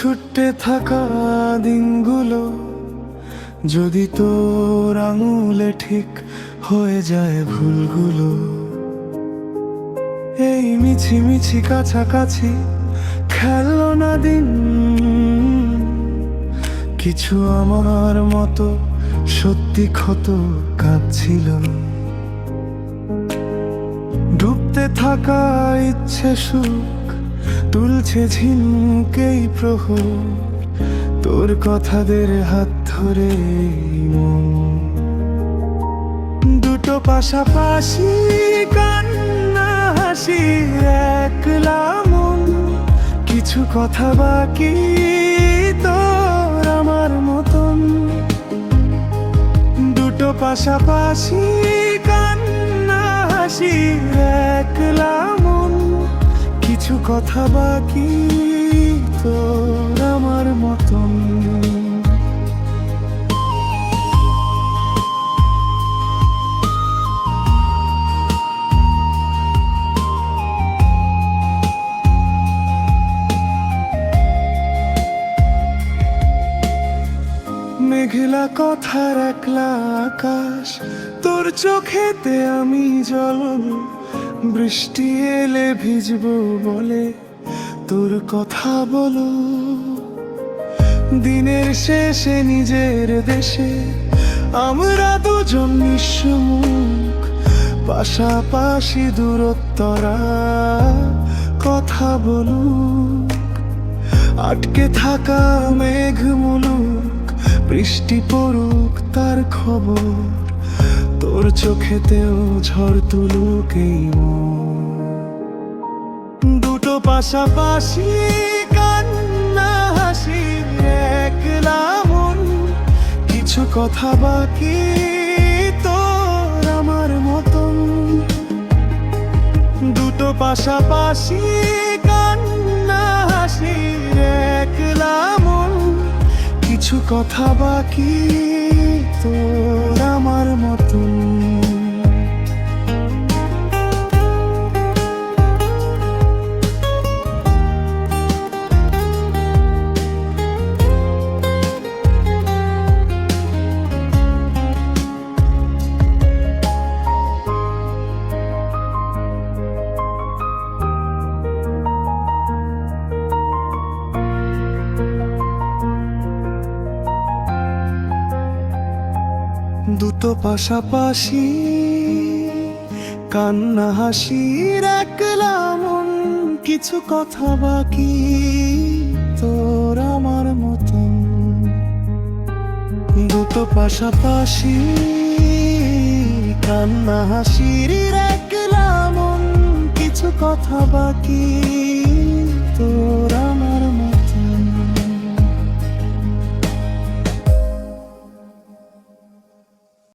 ছুটতে থাকা দিনগুলো যদি তোর আঙুলে ঠিক হয়ে যায় ভুলগুলো, এই মিছি মিছি কাছাকাছি খেলো না দিন। কিছু আমার মতো সত্যি ক্ষত কাঁদছিল, ডুবতে থাকা ইচ্ছে সুখ তুলছে ঝিনুকেই প্রহর, তোর কথাদের হাত ধরে মন। দুটো পাশাপাশি কান্না হাসি একলা মন, কিছু কথা বাকি তোর আমার মতন। দুটো পাশাপাশি কান্না হাসি একলা মন, কিছু কথা বাকি তোর আমার মতন। মেঘলা কথার একলা আকাশ, তোর চোখেতে আমি জল, বৃষ্টি এলে ভিজবো বলে তোর কথা বলো। দিনের শেষে নিজের দেশে আমরা দুজন নিঃসুখ, পাশাপাশি দূরত্বরা কথা বলুক। আটকে থাকা মেঘ মুলুক, বৃষ্টি পড়ুক তার খবর, তোর চোখেতেও ঝড় তুলুক এই মন। দুটো পাশাপাশি কান্না হাসি একলা মন, কিছু কথা বাকি তোর আমার মতন। দুটো পাশাপাশি কান্না হাসি একলা মন, কিছু কথা বাকি তোর আমার মতন। দুটো পাশাপাশি কান্না হাসির একলা মন, কিছু কথা বাকি তোর আমার মতন। দুটো পাশাপাশি কান্না হাসির একলা মন, কিছু কথা বাকি তোর আমার